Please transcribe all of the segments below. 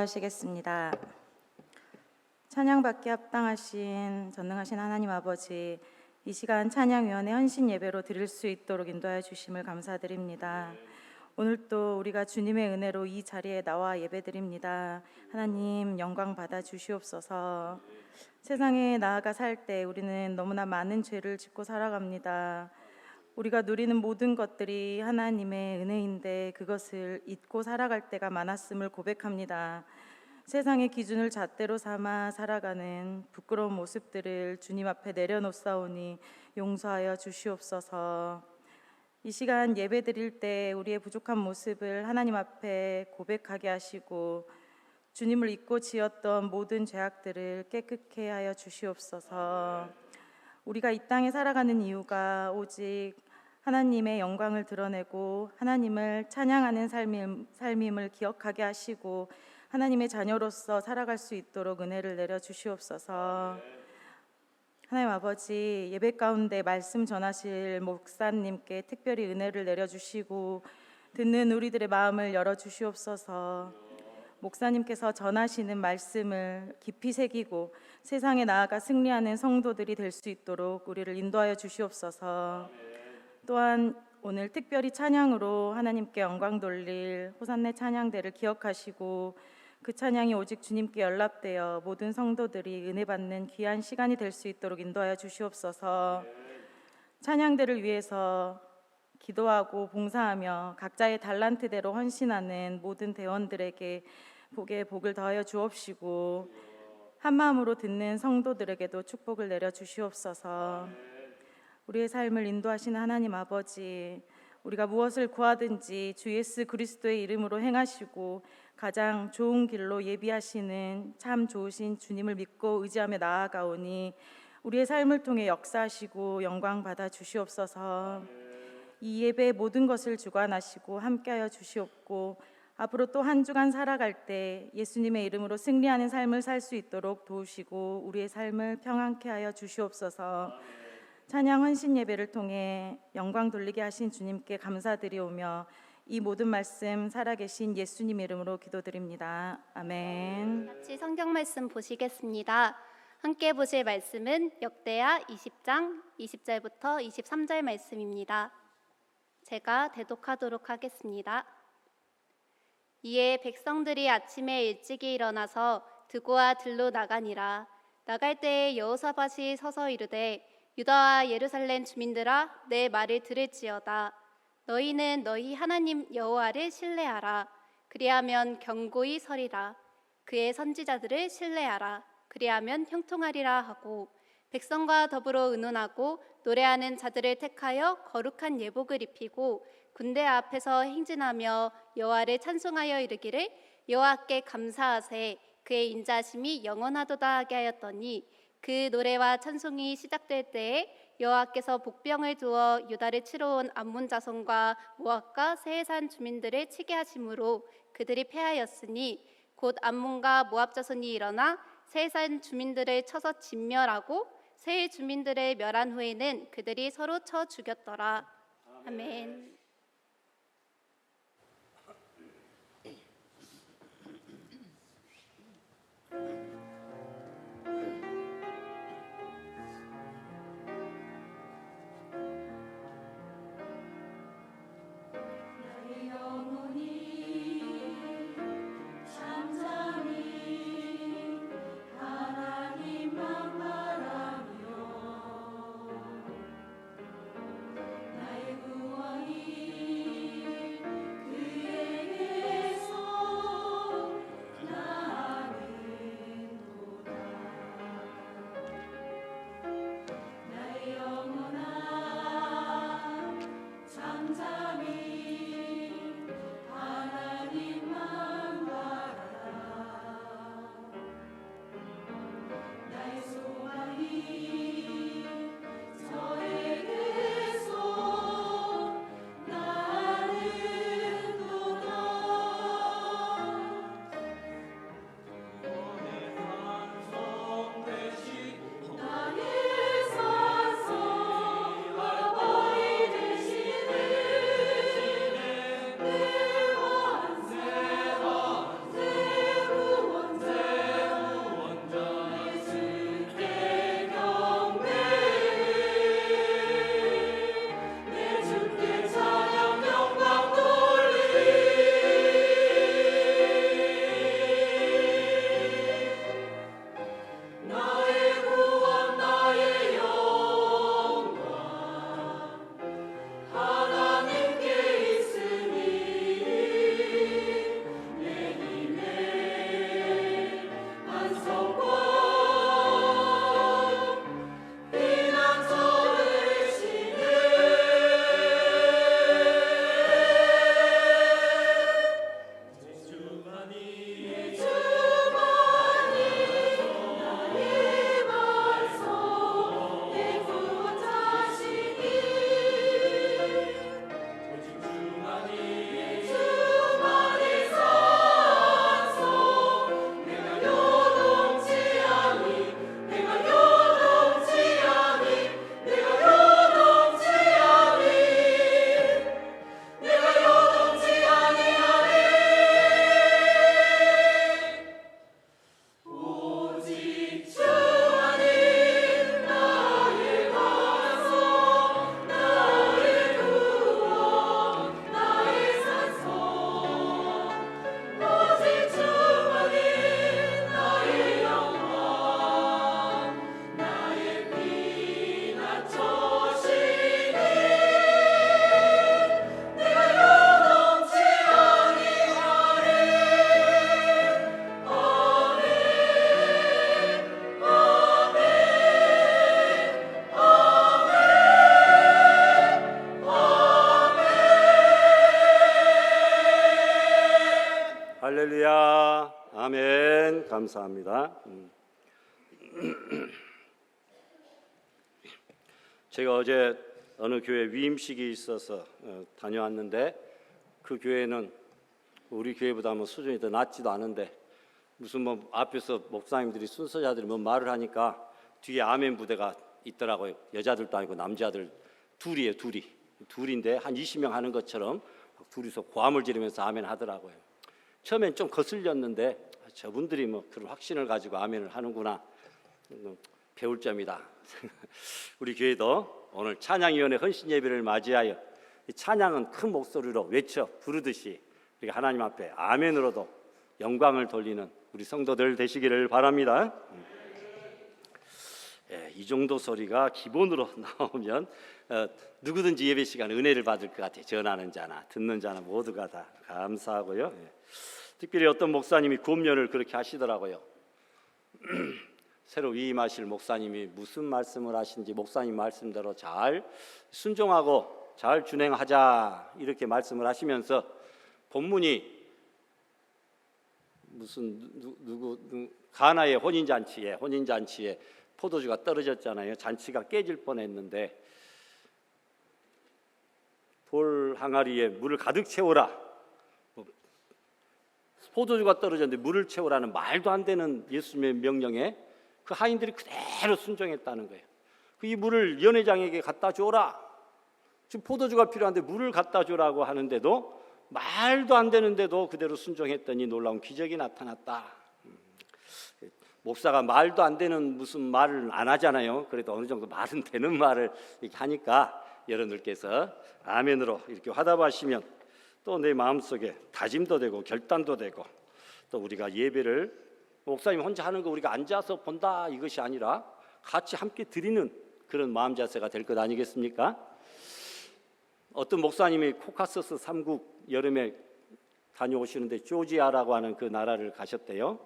기도하시겠습니다. 찬양받기 합당하신 전능하신 하나님 아버지, 이 시간 찬양위원회 헌신 예배로 드릴 수 있도록 인도하여 주심을 감사드립니다. 오늘 또 우리가 주님의 은혜로 이 자리에 나와 예배드립니다. 하나님 영광 받아 주시옵소서. 세상에 나아가 살 때 우리는 너무나 많은 죄를 짓고 살아갑니다. 우리가 누리는 모든 것들이 하나님의 은혜인데 그것을 잊고 살아갈 때가 많았음을 고백합니다. 세상의 기준을 잣대로 삼아 살아가는 부끄러운 모습들을 주님 앞에 내려놓사오니 용서하여 주시옵소서. 이 시간 예배 드릴 때 우리의 부족한 모습을 하나님 앞에 고백하게 하시고 주님을 잊고 지었던 모든 죄악들을 깨끗게 하여 주시옵소서. 우리가 이 땅에 살아가는 이유가 오직 하나님의 영광을 드러내고 하나님을 찬양하는 삶임을 기억하게 하시고 하나님의 자녀로서 살아갈 수 있도록 은혜를 내려 주시옵소서. 하나님 아버지, 예배 가운데 말씀 전하실 목사님께 특별히 은혜를 내려 주시고 듣는 우리들의 마음을 열어 주시옵소서. 목사님께서 전하시는 말씀을 깊이 새기고 세상에 나아가 승리하는 성도들이 될 수 있도록 우리를 인도하여 주시옵소서. 또한 오늘 특별히 찬양으로 하나님께 영광 돌릴 호산나 찬양대를 기억하시고 그 찬양이 오직 주님께 연락되어 모든 성도들이 은혜 받는 귀한 시간이 될 수 있도록 인도하여 주시옵소서. 찬양대를 위해서 기도하고 봉사하며 각자의 달란트대로 헌신하는 모든 대원들에게 복에 복을 더하여 주옵시고 한 마음으로 듣는 성도들에게도 축복을 내려 주시옵소서. 우리의 삶을 인도하시는 하나님 아버지, 우리가 무엇을 구하든지 주 예수 그리스도의 이름으로 행하시고 가장 좋은 길로 예비하시는 참 좋으신 주님을 믿고 의지하며 나아가오니 우리의 삶을 통해 역사하시고 영광 받아 주시옵소서. 이 예배의 모든 것을 주관하시고 함께하여 주시옵고 앞으로 또 한 주간 살아갈 때 예수님의 이름으로 승리하는 삶을 살 수 있도록 도우시고 우리의 삶을 평안케 하여 주시옵소서. 찬양 헌신 예배를 통해 영광 돌리게 하신 주님께 감사드리오며 이 모든 말씀 살아계신 예수님 이름으로 기도드립니다. 아멘. 같이 성경 말씀 보시겠습니다. 함께 보실 말씀은 역대하 20장 20절부터 23절 말씀입니다. 제가 대독하도록 하겠습니다. 이에 백성들이 아침에 일찍이 일어나서 드고와 들로 나가니라. 나갈 때에 여호사밧이 서서 이르되 유다와 예루살렘 주민들아, 내 말을 들을지어다. 너희는 너희 하나님 여호와를 신뢰하라. 그리하면 견고히 서리라. 그의 선지자들을 신뢰하라. 그리하면 형통하리라 하고 백성과 더불어 의논하고 노래하는 자들을 택하여 거룩한 예복을 입히고 군대 앞에서 행진하며 여호와를 찬송하여 이르기를 여호와께 감사하세. 그의 인자하심이 영원하도다 하게 하였더니 그 노래와 찬송이 시작될 때에 여호와께서 복병을 두어 유다를 치러 온 암몬 자손과 모압과 세산 주민들을 치게 하심으로 그들이 패하였으니 곧 암몬과 모압 자손이 일어나 세산 주민들을 쳐서 진멸하고 세 주민들을 멸한 후에는 그들이 서로 쳐 죽였더라. 아멘. 나의 구원이 아멘. 감사합니다. 제가 어제 어느 교회 위임식이 있어서 다녀왔는데 그 교회는 우리 교회보다 뭐 수준이 더 낮지도 않은데 무슨 뭐 앞에서 목사님들이 순서자들이 뭐 말을 하니까 뒤에 아멘 부대가 있더라고요. 여자들도 아니고 남자들 둘이에요. 둘인데 한 20명 하는 것처럼 둘이서 고함을 지르면서 아멘 하더라고요. 처음엔 좀 거슬렸는데 저분들이 뭐 그런 확신을 가지고 아멘을 하는구나, 배울 점이다. 우리 교회도 오늘 찬양위원회 헌신 예배를 맞이하여 이 찬양은 큰 목소리로 외쳐 부르듯이 우리가 하나님 앞에 아멘으로도 영광을 돌리는 우리 성도들 되시기를 바랍니다. 이 정도 소리가 기본으로 나오면 누구든지 예배 시간에 은혜를 받을 것 같아요. 전하는 자나 듣는 자나 모두가 다 감사하고요. 특별히 어떤 목사님이 구음련을 그렇게 하시더라고요. 새로 위임하실 목사님이 무슨 말씀을 하신지 목사님 말씀대로 잘 순종하고 잘 준행하자 이렇게 말씀을 하시면서 본문이 무슨 가나의 혼인잔치에 포도주가 떨어졌잖아요. 잔치가 깨질 뻔했는데 돌 항아리에 물을 가득 채우라, 포도주가 떨어졌는데 물을 채우라는 말도 안 되는 예수님의 명령에 그 하인들이 그대로 순종했다는 거예요. 이 물을 연회장에게 갖다 줘라, 지금 포도주가 필요한데 물을 갖다 줘라고 하는데도 말도 안 되는데도 그대로 순종했더니 놀라운 기적이 나타났다. 목사가 말도 안 되는 무슨 말을 안 하잖아요. 그래도 어느 정도 말은 되는 말을 이렇게 하니까 여러분들께서 아멘으로 이렇게 화답하시면 또 내 마음속에 다짐도 되고 결단도 되고, 또 우리가 예배를 목사님 혼자 하는 거 우리가 앉아서 본다 이것이 아니라 같이 함께 드리는 그런 마음 자세가 될 것 아니겠습니까? 어떤 목사님이 코카서스 3국 여름에 다녀오시는데 조지아라고 하는 그 나라를 가셨대요.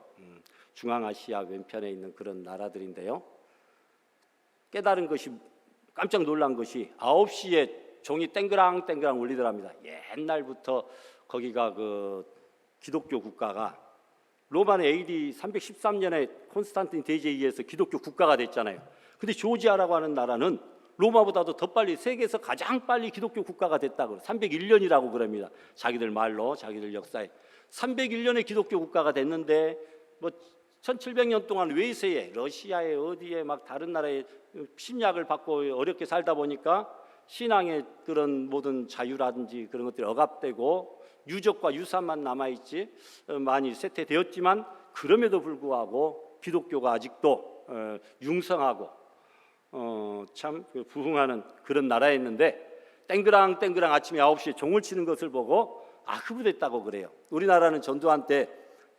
중앙아시아 왼편에 있는 그런 나라들인데요. 깨달은 것이, 깜짝 놀란 것이 9시에 종이 땡그랑땡그랑 울리더랍니다. 옛날부터 거기가 그 기독교 국가가 로마는 AD 313년에 콘스탄틴 대제에 의해서 기독교 국가가 됐잖아요. 근데 조지아라고 하는 나라는 로마보다도 더 빨리, 세계에서 가장 빨리 기독교 국가가 됐다고 301년이라고 그럽니다. 자기들 말로, 자기들 역사에 301년에 기독교 국가가 됐는데 뭐 1700년 동안 외세에, 러시아에 어디에 막 다른 나라에 침략을 받고 어렵게 살다 보니까 신앙의 그런 모든 자유라든지 그런 것들이 억압되고 유적과 유산만 남아있지 많이 쇠퇴되었지만, 그럼에도 불구하고 기독교가 아직도 융성하고 참 부흥하는 그런 나라였는데, 땡그랑 아침에 9시에 종을 치는 것을 보고 흡부됐다고 그래요. 우리나라는 전두환 때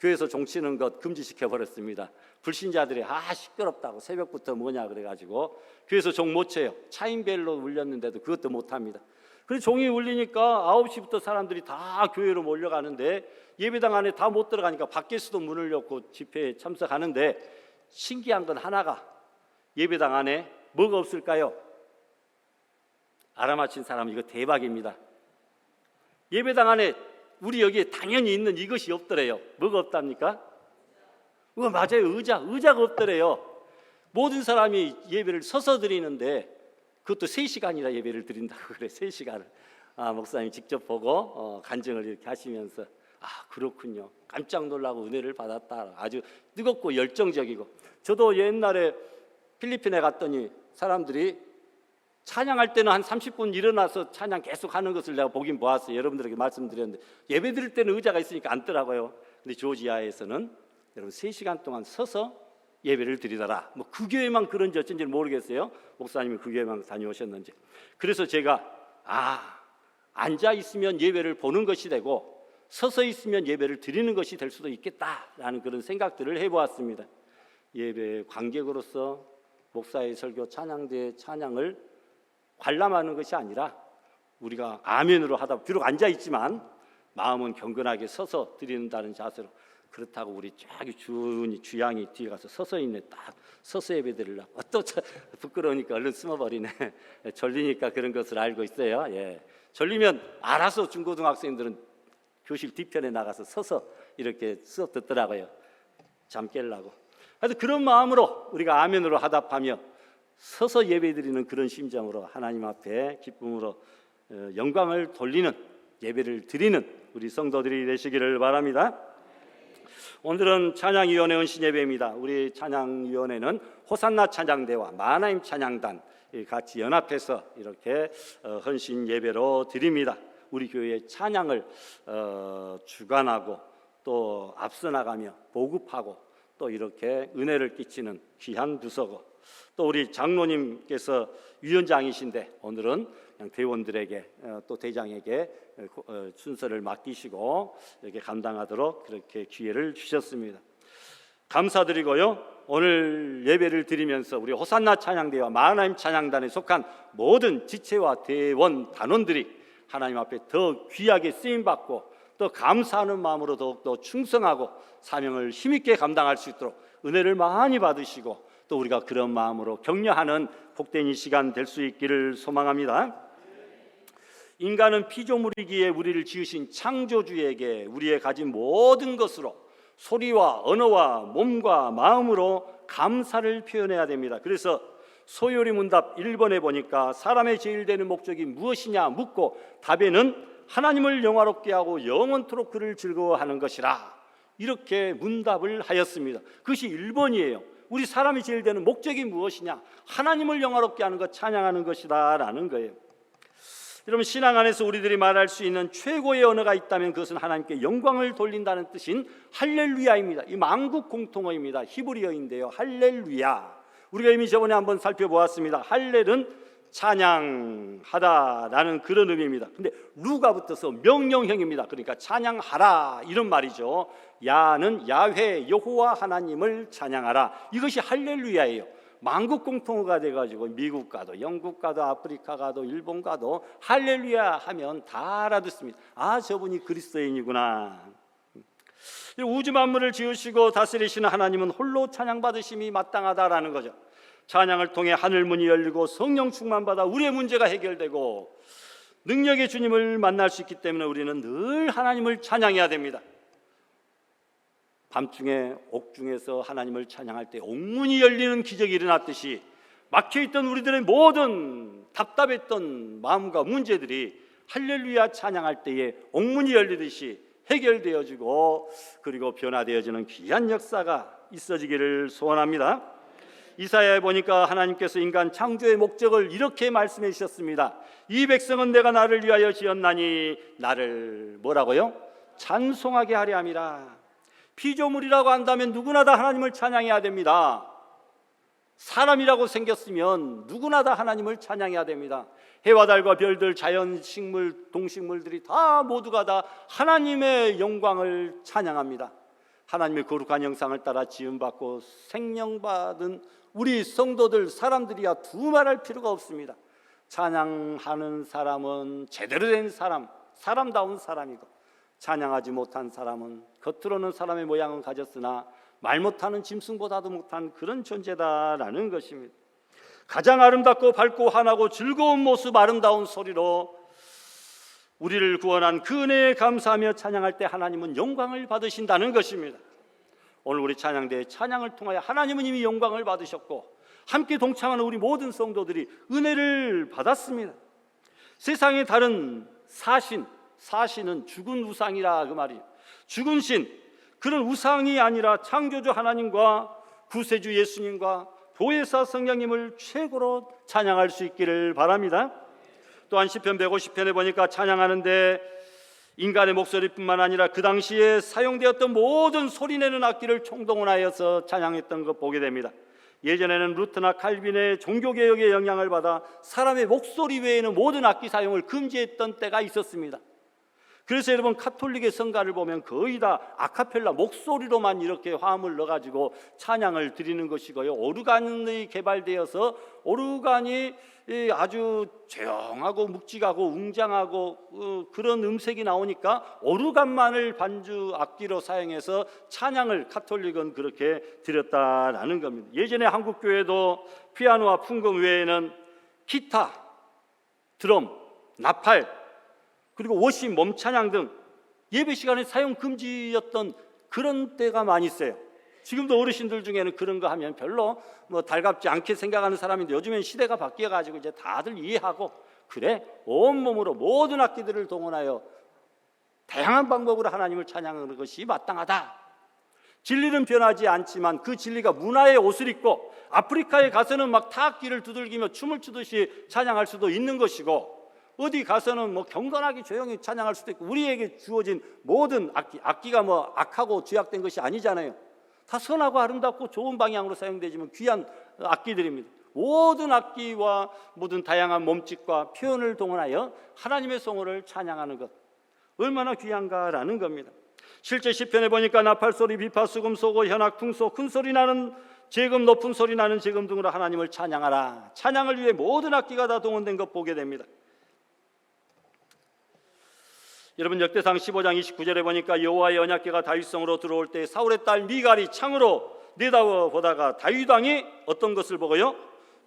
교회에서 종 치는 것 금지시켜 버렸습니다. 불신자들이 시끄럽다고 새벽부터 뭐냐 그래가지고 교회에서 종 못 쳐요. 차인벨로 울렸는데도 그것도 못합니다. 그래서 종이 울리니까 9시부터 사람들이 다 교회로 몰려가는데 예배당 안에 다 못 들어가니까 밖에서도 문을 열고 집회에 참석하는데, 신기한 건 하나가, 예배당 안에 뭐가 없을까요? 알아맞힌 사람 이거 대박입니다. 예배당 안에 우리 여기에 당연히 있는 이것이 없더래요. 뭐가 없답니까? 그거 맞아요. 의자가 없더래요. 모든 사람이 예배를 서서 드리는데 그것도 3시간이나 예배를 드린다고 그래. 3시간을. 목사님 직접 보고 간증을 이렇게 하시면서 그렇군요. 깜짝 놀라고 은혜를 받았다. 아주 뜨겁고 열정적이고. 저도 옛날에 필리핀에 갔더니 사람들이 찬양할 때는 한 30분 일어나서 찬양 계속 하는 것을 내가 보긴 보았어요. 여러분들에게 말씀드렸는데 예배 드릴 때는 의자가 있으니까 앉더라고요. 근데 조지아에서는 여러분 3시간 동안 서서 예배를 드리더라. 뭐 그 교회만 그런지 어쩐지 모르겠어요. 목사님이 그 교회만 다녀오셨는지. 그래서 제가 앉아 있으면 예배를 보는 것이 되고 서서 있으면 예배를 드리는 것이 될 수도 있겠다라는 그런 생각들을 해보았습니다. 예배 관객으로서 목사의 설교, 찬양대의 찬양을 관람하는 것이 아니라 우리가 아멘으로 하다, 비록 앉아 있지만 마음은 경건하게 서서 드린다는 자세로, 그렇다고 우리 저기 주양이 뒤에 가서 서서 있네, 딱 서서 예배 드리려고 또 부끄러우니까 얼른 숨어버리네. 졸리니까 그런 것을 알고 있어요. 졸리면 알아서 중고등학생들은 교실 뒤편에 나가서 서서 이렇게 수업 듣더라고요. 잠 깰라고. 그래서 그런 마음으로 우리가 아멘으로 화답하며 서서 예배드리는 그런 심정으로 하나님 앞에 기쁨으로 영광을 돌리는 예배를 드리는 우리 성도들이 되시기를 바랍니다. 오늘은 찬양위원회 헌신예배입니다. 우리 찬양위원회는 호산나 찬양대와 마하나임 찬양단 같이 연합해서 이렇게 헌신예배로 드립니다. 우리 교회의 찬양을 주관하고 또 앞서 나가며 보급하고 또 이렇게 은혜를 끼치는 귀한 부서고, 또 우리 장로님께서 위원장이신데 오늘은 그냥 대원들에게 또 대장에게 순서를 맡기시고 이렇게 감당하도록 그렇게 기회를 주셨습니다. 감사드리고요. 오늘 예배를 드리면서 우리 호산나 찬양대와 마하나임 찬양단에 속한 모든 지체와 대원 단원들이 하나님 앞에 더 귀하게 쓰임받고 또 감사하는 마음으로 더욱더 충성하고 사명을 힘있게 감당할 수 있도록 은혜를 많이 받으시고 또 우리가 그런 마음으로 격려하는 복된 이 시간 될 수 있기를 소망합니다. 인간은 피조물이기에 우리를 지으신 창조주에게 우리의 가진 모든 것으로 소리와 언어와 몸과 마음으로 감사를 표현해야 됩니다. 그래서 소요리 문답 1번에 보니까 사람의 제일 되는 목적이 무엇이냐 묻고 답에는 하나님을 영화롭게 하고 영원토록 그를 즐거워하는 것이라, 이렇게 문답을 하였습니다. 그것이 1번이에요. 우리 사람이 제일 되는 목적이 무엇이냐? 하나님을 영화롭게 하는 것, 찬양하는 것이다 라는 거예요. 여러분, 신앙 안에서 우리들이 말할 수 있는 최고의 언어가 있다면 그것은 하나님께 영광을 돌린다는 뜻인 할렐루야입니다. 이 만국 공통어입니다. 히브리어인데요, 할렐루야. 우리가 이미 저번에 한번 살펴보았습니다. 할렐은 찬양하다라는 그런 의미입니다. 근데 루가 붙어서 명령형입니다. 그러니까 찬양하라 이런 말이죠. 야는 야훼 여호와 하나님을 찬양하라, 이것이 할렐루야예요. 만국 공통어가 돼가지고 미국 가도 영국 가도 아프리카 가도 일본 가도 할렐루야 하면 다 알아듣습니다. 아, 저분이 그리스도인이구나. 우주 만물을 지으시고 다스리시는 하나님은 홀로 찬양받으심이 마땅하다라는 거죠. 찬양을 통해 하늘 문이 열리고 성령 충만받아 우리의 문제가 해결되고 능력의 주님을 만날 수 있기 때문에 우리는 늘 하나님을 찬양해야 됩니다. 밤중에 옥중에서 하나님을 찬양할 때 옥문이 열리는 기적이 일어났듯이 막혀있던 우리들의 모든 답답했던 마음과 문제들이 할렐루야 찬양할 때에 옥문이 열리듯이 해결되어지고 그리고 변화되어지는 귀한 역사가 있어지기를 소원합니다. 이사야에 보니까 하나님께서 인간 창조의 목적을 이렇게 말씀해 주셨습니다. 이 백성은 내가 나를 위하여 지었나니 나를 뭐라고요? 찬송하게 하려 함이라. 피조물이라고 한다면 누구나 다 하나님을 찬양해야 됩니다. 사람이라고 생겼으면 누구나 다 하나님을 찬양해야 됩니다. 해와 달과 별들, 자연, 식물, 동식물들이 다 모두가 다 하나님의 영광을 찬양합니다. 하나님의 거룩한 형상을 따라 지음받고 생명받은 우리 성도들, 사람들이야 두말할 필요가 없습니다. 찬양하는 사람은 제대로 된 사람, 사람다운 사람이고, 찬양하지 못한 사람은 겉으로는 사람의 모양은 가졌으나 말 못하는 짐승보다도 못한 그런 존재다라는 것입니다. 가장 아름답고 밝고 환하고 즐거운 모습, 아름다운 소리로 우리를 구원한 그 은혜에 감사하며 찬양할 때 하나님은 영광을 받으신다는 것입니다. 오늘 우리 찬양대의 찬양을 통하여 하나님은 이미 영광을 받으셨고 함께 동참하는 우리 모든 성도들이 은혜를 받았습니다. 세상의 다른 사신은 죽은 우상이라 그 말이에요. 죽은 신, 그런 우상이 아니라 창조주 하나님과 구세주 예수님과 보혜사 성령님을 최고로 찬양할 수 있기를 바랍니다. 또한 시편 150편에 보니까 찬양하는데 인간의 목소리뿐만 아니라 그 당시에 사용되었던 모든 소리내는 악기를 총동원하여서 찬양했던 것 보게 됩니다. 예전에는 루트나 칼빈의 종교개혁의 영향을 받아 사람의 목소리 외에는 모든 악기 사용을 금지했던 때가 있었습니다. 그래서 여러분, 카톨릭의 성가를 보면 거의 다 아카펠라 목소리로만 이렇게 화음을 넣어가지고 찬양을 드리는 것이고요, 오르간이 개발되어서 오르간이 아주 조용하고 묵직하고 웅장하고 그런 음색이 나오니까 오르간만을 반주 악기로 사용해서 찬양을 카톨릭은 그렇게 드렸다라는 겁니다. 예전에 한국교회도 피아노와 풍금 외에는 기타, 드럼, 나팔, 그리고 워십, 몸찬양 등 예배 시간에 사용 금지였던 그런 때가 많이 있어요. 지금도 어르신들 중에는 그런 거 하면 별로 뭐 달갑지 않게 생각하는 사람인데 요즘엔 시대가 바뀌어가지고 이제 다들 이해하고 그래 온몸으로 모든 악기들을 동원하여 다양한 방법으로 하나님을 찬양하는 것이 마땅하다. 진리는 변하지 않지만 그 진리가 문화의 옷을 입고 아프리카에 가서는 막 타악기를 두들기며 춤을 추듯이 찬양할 수도 있는 것이고 어디 가서는 뭐 경건하게 조용히 찬양할 수도 있고 우리에게 주어진 모든 악기가 뭐 악하고 죄악된 것이 아니잖아요. 다 선하고 아름답고 좋은 방향으로 사용되지만 귀한 악기들입니다. 모든 악기와 모든 다양한 몸짓과 표현을 동원하여 하나님의 성호를 찬양하는 것 얼마나 귀한가라는 겁니다. 실제 시편에 보니까 나팔소리, 비파, 수금, 소고, 현악, 퉁소, 큰 소리 나는 재금, 높은 소리 나는 재금 등으로 하나님을 찬양하라. 찬양을 위해 모든 악기가 다 동원된 것 보게 됩니다. 여러분 역대상 15장 29절에 보니까 여호와의 언약궤가 다윗성으로 들어올 때 사울의 딸 미갈이 창으로 내다보다가 다윗 왕이 어떤 것을 보고요?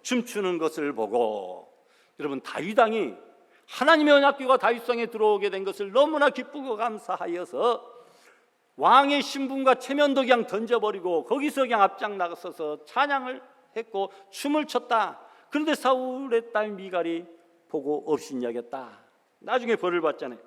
춤추는 것을 보고. 여러분 다윗 왕이 하나님의 언약궤가 다윗성에 들어오게 된 것을 너무나 기쁘고 감사하여서 왕의 신분과 체면도 그냥 던져버리고 거기서 그냥 앞장 나가서서 찬양을 했고 춤을 췄다. 그런데 사울의 딸 미갈이 보고 업신여겼다. 나중에 벌을 받잖아요.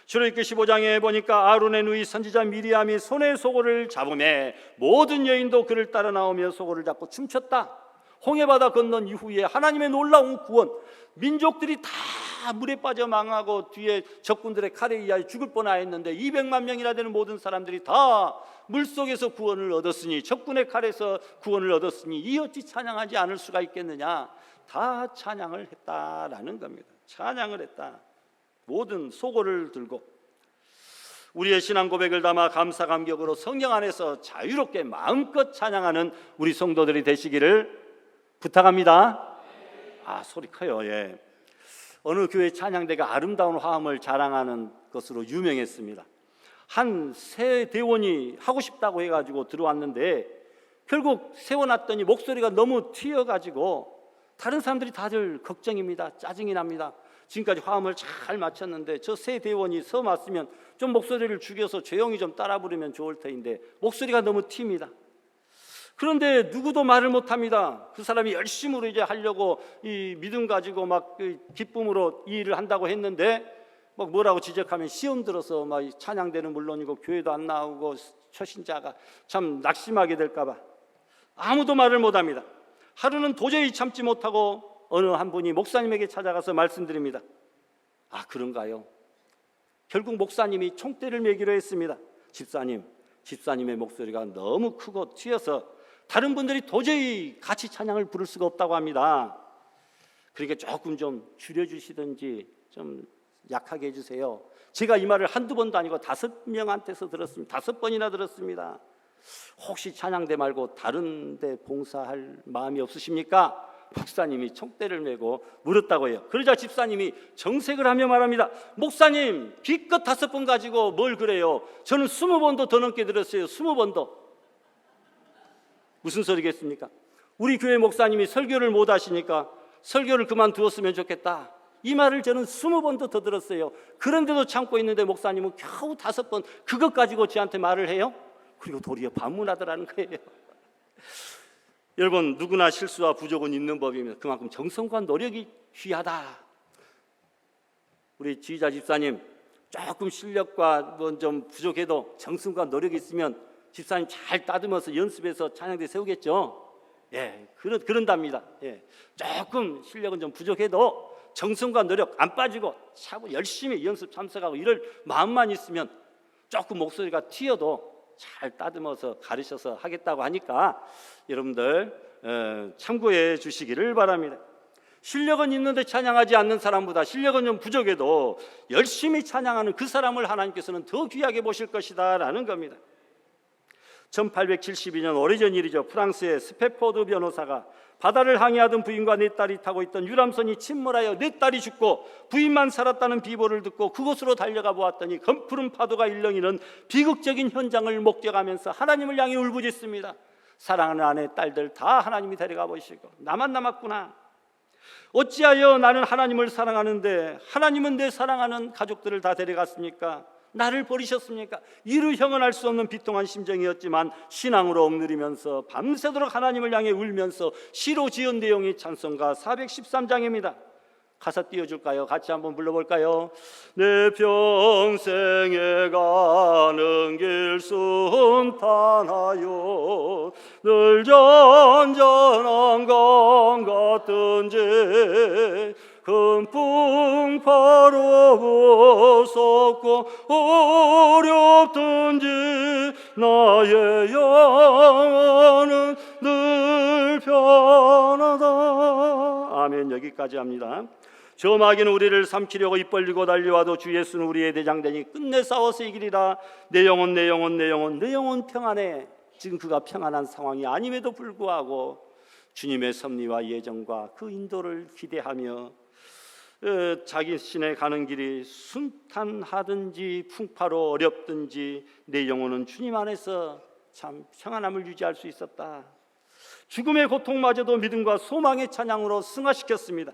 출애굽기 15장에 보니까 아론의 누이 선지자 미리암이 손에 소고를 잡으매 모든 여인도 그를 따라 나오며 소고를 잡고 춤췄다. 홍해바다 건넌 이후에 하나님의 놀라운 구원, 민족들이 다 물에 빠져 망하고 뒤에 적군들의 칼에 의하여 죽을 뻔하였는데 200만 명이나 되는 모든 사람들이 다 물속에서 구원을 얻었으니 적군의 칼에서 구원을 얻었으니 이 어찌 찬양하지 않을 수가 있겠느냐. 다 찬양을 했다라는 겁니다. 찬양을 했다. 모든 소고를 들고 우리의 신앙 고백을 담아 감사 감격으로 성령 안에서 자유롭게 마음껏 찬양하는 우리 성도들이 되시기를 부탁합니다. 소리 커요. 예. 어느 교회 찬양대가 아름다운 화음을 자랑하는 것으로 유명했습니다. 한 새 대원이 하고 싶다고 해가지고 들어왔는데 결국 세워놨더니 목소리가 너무 튀어가지고 다른 사람들이 다들 걱정입니다. 짜증이 납니다. 지금까지 화음을 잘 맞췄는데 저 새 대원이 서 맞으면 좀 목소리를 죽여서 조용히 좀 따라 부르면 좋을 터인데 목소리가 너무 튑니다. 그런데 누구도 말을 못합니다. 그 사람이 열심으로 이제 하려고 이 믿음 가지고 막 기쁨으로 이 일을 한다고 했는데 막 뭐라고 지적하면 시험 들어서 막 찬양대는 물론이고 교회도 안 나오고 초신자가 참 낙심하게 될까봐 아무도 말을 못합니다. 하루는 도저히 참지 못하고 어느 한 분이 목사님에게 찾아가서 말씀드립니다. 그런가요? 결국 목사님이 총대를 매기로 했습니다. 집사님의 목소리가 너무 크고 튀어서 다른 분들이 도저히 같이 찬양을 부를 수가 없다고 합니다. 그러니까 조금 좀 줄여주시든지 좀 약하게 해주세요. 제가 이 말을 한두 번도 아니고 5명한테서 들었습니다. 5번이나 들었습니다. 혹시 찬양대 말고 다른 데 봉사할 마음이 없으십니까? 목사님이 총대를 메고 물었다고 해요. 그러자 집사님이 정색을 하며 말합니다. 목사님 기껏 5번 가지고 뭘 그래요. 저는 20번도 더 넘게 들었어요. 20번도. 무슨 소리겠습니까? 우리 교회 목사님이 설교를 못 하시니까 설교를 그만두었으면 좋겠다. 이 말을 저는 20번도 더 들었어요. 그런데도 참고 있는데 목사님은 겨우 5번 그것 가지고 저한테 말을 해요? 그리고 도리어 반문하더라는 거예요. 여러분 누구나 실수와 부족은 있는 법입니다. 그만큼 정성과 노력이 귀하다. 우리 지휘자 집사님 조금 실력과 좀 부족해도 정성과 노력이 있으면 집사님 잘 따듬어서 연습해서 찬양대 세우겠죠. 예, 그런답니다. 예, 조금 실력은 좀 부족해도 정성과 노력 안 빠지고 차고 열심히 연습 참석하고 이럴 마음만 있으면 조금 목소리가 튀어도 잘 따듬어서 가르쳐서 하겠다고 하니까 여러분들 참고해 주시기를 바랍니다. 실력은 있는데 찬양하지 않는 사람보다 실력은 좀 부족해도 열심히 찬양하는 그 사람을 하나님께서는 더 귀하게 보실 것이다 라는 겁니다. 1872년 오래전 일이죠. 프랑스의 스페포드 변호사가 바다를 항해하던 부인과 4딸이 타고 있던 유람선이 침몰하여 4딸이 죽고 부인만 살았다는 비보를 듣고 그곳으로 달려가 보았더니 검푸른 파도가 일렁이는 비극적인 현장을 목격하면서 하나님을 향해 울부짖습니다. 사랑하는 아내, 딸들 다 하나님이 데려가 보시고 나만 남았구나. 어찌하여 나는 하나님을 사랑하는데 하나님은 내 사랑하는 가족들을 다 데려갔습니까? 나를 버리셨습니까? 이루 형언할 수 없는 비통한 심정이었지만 신앙으로 억누리면서 밤새도록 하나님을 향해 울면서 시로 지은 내용이 찬송가 413장입니다. 가사 띄워줄까요? 같이 한번 불러볼까요? 내 평생에 가는 길 순탄하여 늘 전전한 강 같은지 큰 풍파로 무섭고 어렵든지 나의 영혼은 늘 편하다. 아멘. 여기까지 합니다. 저 마귀는 우리를 삼키려고 입 벌리고 달려와도 주 예수는 우리의 대장되니 끝내 싸워서 이기리라. 내 영혼 내 영혼 내 영혼 내 영혼 평안해. 지금 그가 평안한 상황이 아님에도 불구하고 주님의 섭리와 예정과 그 인도를 기대하며 자기 신에 가는 길이 순탄하든지 풍파로 어렵든지 내 영혼은 주님 안에서 참 평안함을 유지할 수 있었다. 죽음의 고통마저도 믿음과 소망의 찬양으로 승화시켰습니다.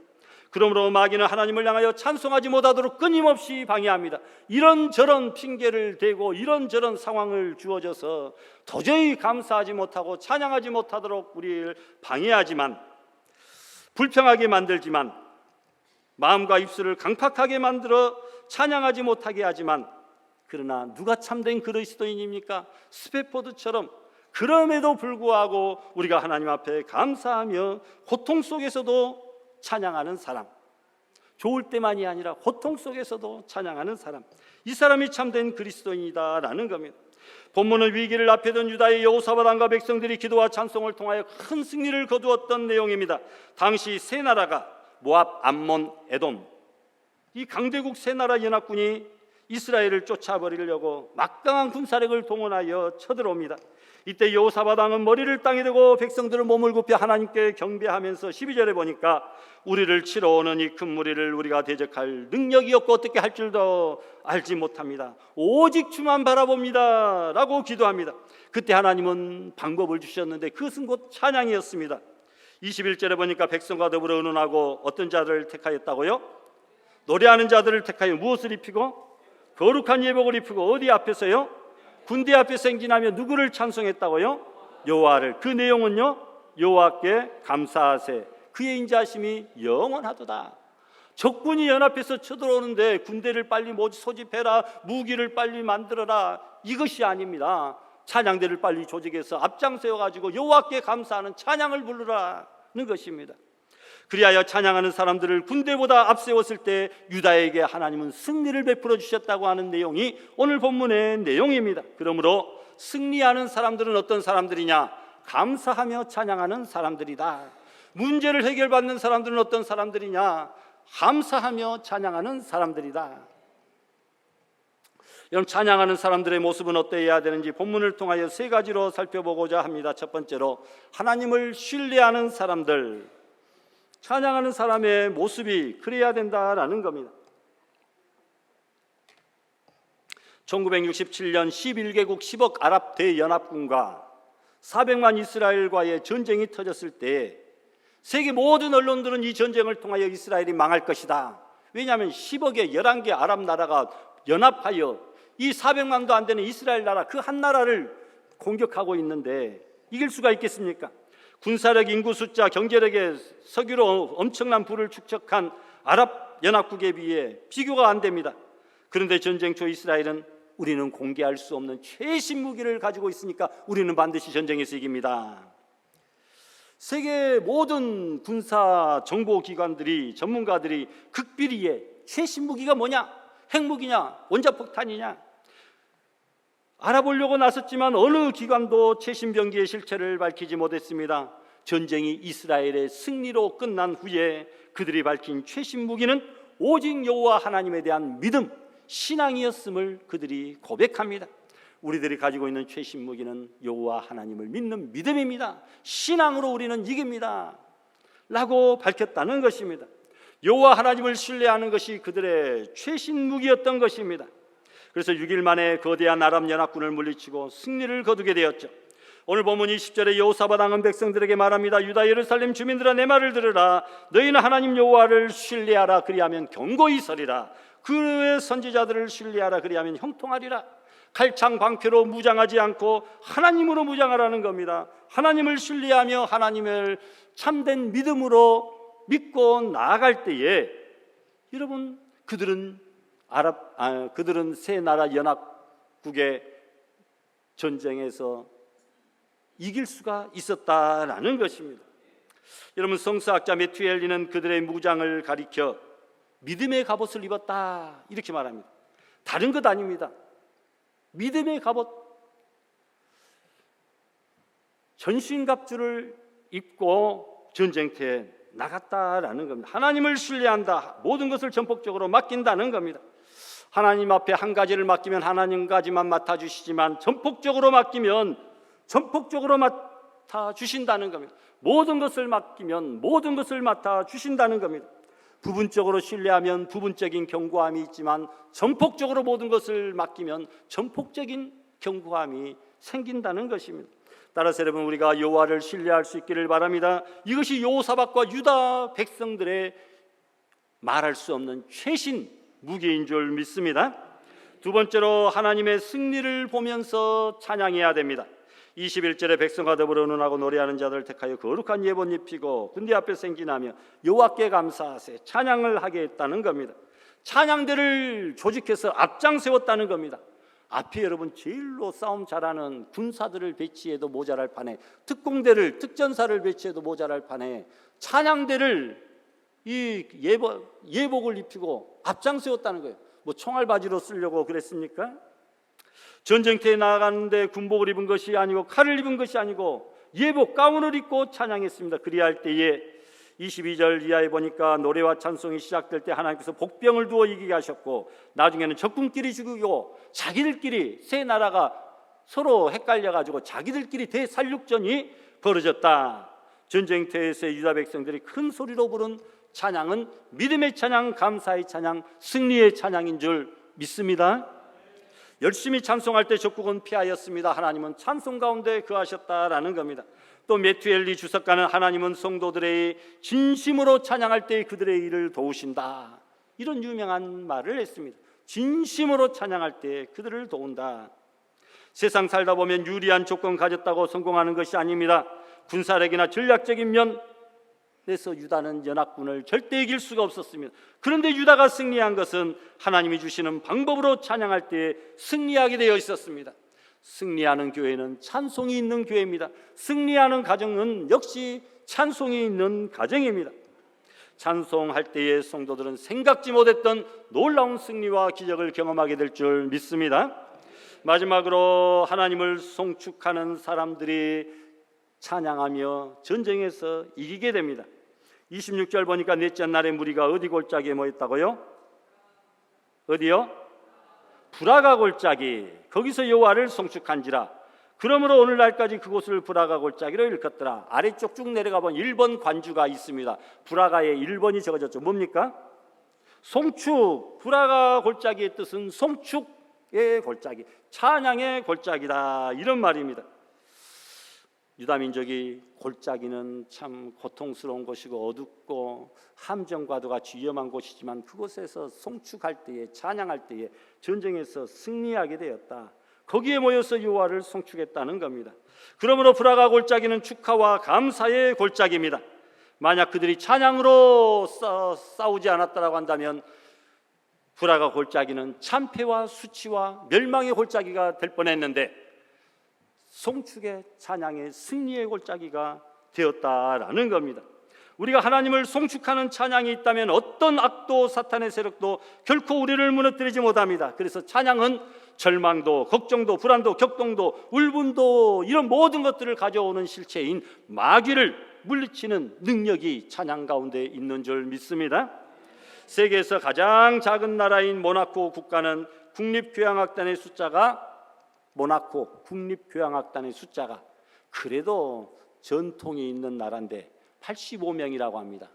그러므로 마귀는 하나님을 향하여 찬송하지 못하도록 끊임없이 방해합니다. 이런저런 핑계를 대고 이런저런 상황을 주어져서 도저히 감사하지 못하고 찬양하지 못하도록 우리를 방해하지만, 불평하게 만들지만, 마음과 입술을 강팍하게 만들어 찬양하지 못하게 하지만, 그러나 누가 참된 그리스도인입니까? 스페포드처럼 그럼에도 불구하고 우리가 하나님 앞에 감사하며 고통 속에서도 찬양하는 사람, 좋을 때만이 아니라 고통 속에서도 찬양하는 사람, 이 사람이 참된 그리스도인이다라는 겁니다. 본문은 위기를 앞에 둔 유다의 여호사밧 왕과 백성들이 기도와 찬송을 통하여 큰 승리를 거두었던 내용입니다. 당시 세 나라가 모압, 암몬, 에돔, 이 강대국 세 나라 연합군이 이스라엘을 쫓아버리려고 막강한 군사력을 동원하여 쳐들어옵니다. 이때 여호사밧 왕은 머리를 땅에 대고 백성들은 몸을 굽혀 하나님께 경배하면서 12절에 보니까 우리를 치러 오는 이 큰 무리를 우리가 대적할 능력이 없고 어떻게 할 줄도 알지 못합니다. 오직 주만 바라봅니다 라고 기도합니다. 그때 하나님은 방법을 주셨는데 그것은 곧 찬양이었습니다. 21절에 보니까 백성과 더불어 의논하고 어떤 자들을 택하였다고요? 노래하는 자들을 택하여 무엇을 입히고? 거룩한 예복을 입히고 어디 앞에서요? 군대 앞에서 행진하며 누구를 찬송했다고요? 여호와를. 그 내용은요, 여호와께 감사하세 그의 인자하심이 영원하도다. 적군이 연합해서 쳐들어오는데 군대를 빨리 소집해라, 무기를 빨리 만들어라, 이것이 아닙니다. 찬양대를 빨리 조직해서 앞장세워가지고 여호와께 감사하는 찬양을 부르라는 것입니다. 그리하여 찬양하는 사람들을 군대보다 앞세웠을 때 유다에게 하나님은 승리를 베풀어 주셨다고 하는 내용이 오늘 본문의 내용입니다. 그러므로 승리하는 사람들은 어떤 사람들이냐? 감사하며 찬양하는 사람들이다. 문제를 해결받는 사람들은 어떤 사람들이냐? 감사하며 찬양하는 사람들이다. 여러분, 찬양하는 사람들의 모습은 어떠해야 되는지 본문을 통하여 세 가지로 살펴보고자 합니다. 첫 번째로 하나님을 신뢰하는 사람들, 찬양하는 사람의 모습이 그래야 된다라는 겁니다. 1967년 11개국 10억 아랍 대연합군과 400만 이스라엘과의 전쟁이 터졌을 때 세계 모든 언론들은 이 전쟁을 통하여 이스라엘이 망할 것이다. 왜냐하면 10억의 11개 아랍 나라가 연합하여 이 400만도 안 되는 이스라엘 나라 그 한 나라를 공격하고 있는데 이길 수가 있겠습니까? 군사력, 인구 숫자, 경제력에 석유로 엄청난 부를 축적한 아랍 연합국에 비해 비교가 안 됩니다. 그런데 전쟁 초 이스라엘은 우리는 공개할 수 없는 최신 무기를 가지고 있으니까 우리는 반드시 전쟁에서 이깁니다. 세계 모든 군사 정보기관들이, 전문가들이 극비리에 최신 무기가 뭐냐? 핵무기냐? 원자폭탄이냐? 알아보려고 나섰지만 어느 기관도 최신 병기의 실체를 밝히지 못했습니다. 전쟁이 이스라엘의 승리로 끝난 후에 그들이 밝힌 최신 무기는 오직 여호와 하나님에 대한 믿음, 신앙이었음을 그들이 고백합니다. 우리들이 가지고 있는 최신 무기는 여호와 하나님을 믿는 믿음입니다. 신앙으로 우리는 이깁니다 라고 밝혔다는 것입니다. 여호와 하나님을 신뢰하는 것이 그들의 최신 무기였던 것입니다. 그래서 6일 만에 거대한 아랍 연합군을 물리치고 승리를 거두게 되었죠. 오늘 본문 20절에 여호사밧 왕은 백성들에게 말합니다. 유다 예루살렘 주민들아, 내 말을 들으라. 너희는 하나님 여호와를 신뢰하라. 그리하면 견고히 서리라. 그의 선지자들을 신뢰하라. 그리하면 형통하리라. 칼창 방패로 무장하지 않고 하나님으로 무장하라는 겁니다. 하나님을 신뢰하며 하나님을 참된 믿음으로 믿고 나아갈 때에 여러분 그들은 세 나라 연합국의 전쟁에서 이길 수가 있었다라는 것입니다. 여러분 성서학자 매튜 헨리는 그들의 무장을 가리켜 믿음의 갑옷을 입었다 이렇게 말합니다. 다른 것 아닙니다. 믿음의 갑옷, 전신갑주를 입고 전쟁터에 나갔다라는 겁니다. 하나님을 신뢰한다. 모든 것을 전폭적으로 맡긴다는 겁니다. 하나님 앞에 한 가지를 맡기면 하나님 가지만 맡아주시지만 전폭적으로 맡기면 전폭적으로 맡아주신다는 겁니다. 모든 것을 맡기면 모든 것을 맡아주신다는 겁니다. 부분적으로 신뢰하면 부분적인 견고함이 있지만 전폭적으로 모든 것을 맡기면 전폭적인 견고함이 생긴다는 것입니다. 따라서 여러분 우리가 여호와를 신뢰할 수 있기를 바랍니다. 이것이 여호사밧과 유다 백성들의 말할 수 없는 최신 무기인 줄 믿습니다. 두 번째로 하나님의 승리를 보면서 찬양해야 됩니다. 21절에 백성과 더불어 의논하고 노래하는 자들을 택하여 거룩한 예번 입히고 군대 앞에 생기나며 여호와께 감사하세 찬양을 하게 했다는 겁니다. 찬양대를 조직해서 앞장 세웠다는 겁니다. 앞에 여러분 제일로 싸움 잘하는 군사들을 배치해도 모자랄 판에 특공대를 특전사를 배치해도 모자랄 판에 찬양대를 이 예복을 입히고 앞장 세웠다는 거예요. 뭐 총알 바지로 쓰려고 그랬습니까? 전쟁터에 나가는데 군복을 입은 것이 아니고 칼을 입은 것이 아니고 예복 가운을 입고 찬양했습니다. 그리할 때에 22절 이하에 보니까 노래와 찬송이 시작될 때 하나님께서 복병을 두어 이기게 하셨고 나중에는 적군끼리 죽이고 자기들끼리 세 나라가 서로 헷갈려가지고 자기들끼리 대살육전이 벌어졌다. 전쟁터에서 유다 백성들이 큰 소리로 부른 찬양은 믿음의 찬양, 감사의 찬양, 승리의 찬양인 줄 믿습니다. 열심히 찬송할 때 적국은 피하였습니다. 하나님은 찬송 가운데 거하셨다라는 겁니다. 또 매튜 헨리 주석가는 하나님은 성도들의 진심으로 찬양할 때 그들의 일을 도우신다 이런 유명한 말을 했습니다. 진심으로 찬양할 때 그들을 도운다. 세상 살다 보면 유리한 조건 가졌다고 성공하는 것이 아닙니다. 군사력이나 전략적인 면에서 유다는 연합군을 절대 이길 수가 없었습니다. 그런데 유다가 승리한 것은 하나님이 주시는 방법으로 찬양할 때 승리하게 되어 있었습니다. 승리하는 교회는 찬송이 있는 교회입니다. 승리하는 가정은 역시 찬송이 있는 가정입니다. 찬송할 때의 성도들은 생각지 못했던 놀라운 승리와 기적을 경험하게 될 줄 믿습니다. 마지막으로 하나님을 송축하는 사람들이 찬양하며 전쟁에서 이기게 됩니다. 26절 보니까 넷째 날에 무리가 어디 골짜기에 모였다고요? 어디요? 브라가 골짜기, 거기서 여호와를 송축한지라. 그러므로 오늘날까지 그곳을 브라가 골짜기로 일컫더라. 아래쪽 쭉 내려가 보면 1번 관주가 있습니다. 브라가에 1번이 적어졌죠. 뭡니까? 송축. 브라가 골짜기의 뜻은 송축의 골짜기, 찬양의 골짜기다 이런 말입니다. 유다 민족이 골짜기는 참 고통스러운 곳이고 어둡고 함정과도 같이 위험한 곳이지만 그곳에서 송축할 때에 찬양할 때에 전쟁에서 승리하게 되었다. 거기에 모여서 여호와를 송축했다는 겁니다. 그러므로 브라가 골짜기는 축하와 감사의 골짜기입니다. 만약 그들이 찬양으로 싸우지 않았다고 한다면 브라가 골짜기는 참패와 수치와 멸망의 골짜기가 될 뻔했는데 송축의 찬양의 승리의 골짜기가 되었다라는 겁니다. 우리가 하나님을 송축하는 찬양이 있다면 어떤 악도 사탄의 세력도 결코 우리를 무너뜨리지 못합니다. 그래서 찬양은 절망도, 걱정도, 불안도, 격동도, 울분도 이런 모든 것들을 가져오는 실체인 마귀를 물리치는 능력이 찬양 가운데 있는 줄 믿습니다. 세계에서 가장 작은 나라인 모나코 국가는 국립교향악단의 숫자가 그래도 전통이 있는 나라인데 85명이라고 합니다.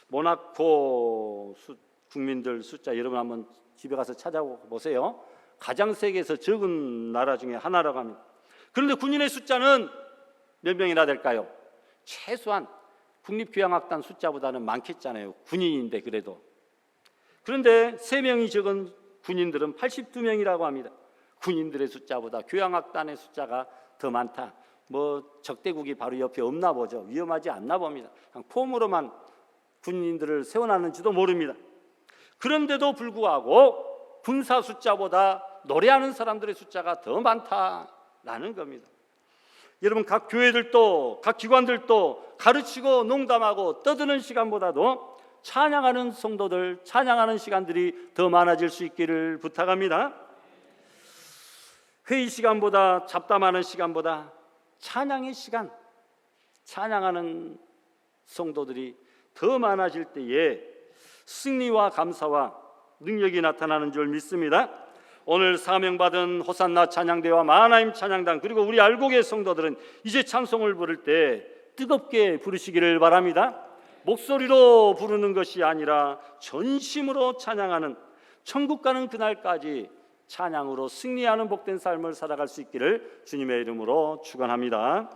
모나코 국민들 숫자 여러분 한번 집에 가서 찾아보세요. 가장 세계에서 적은 나라 중에 하나라고 합니다. 그런데 군인의 숫자는 몇 명이나 될까요? 최소한 국립교향악단 숫자보다는 많겠잖아요. 군인인데 그래도 그런데 3명이 적은 군인들은 82명이라고 합니다. 군인들의 숫자보다 교향악단의 숫자가 더 많다. 뭐 적대국이 바로 옆에 없나 보죠. 위험하지 않나 봅니다. 그냥 폼으로만 군인들을 세워놨는지도 모릅니다. 그런데도 불구하고 군사 숫자보다 노래하는 사람들의 숫자가 더 많다라는 겁니다. 여러분, 각 교회들도 각 기관들도 가르치고 농담하고 떠드는 시간보다도 찬양하는 성도들, 찬양하는 시간들이 더 많아질 수 있기를 부탁합니다. 회의 시간보다, 잡담하는 시간보다 찬양의 시간, 찬양하는 성도들이 더 많아질 때에 승리와 감사와 능력이 나타나는 줄 믿습니다. 오늘 사명받은 호산나 찬양대와 마하나임 찬양단, 그리고 우리 알곡의 성도들은 이제 찬송을 부를 때 뜨겁게 부르시기를 바랍니다. 목소리로 부르는 것이 아니라 전심으로 찬양하는, 천국 가는 그날까지 찬양으로 승리하는 복된 삶을 살아갈 수 있기를 주님의 이름으로 축원합니다.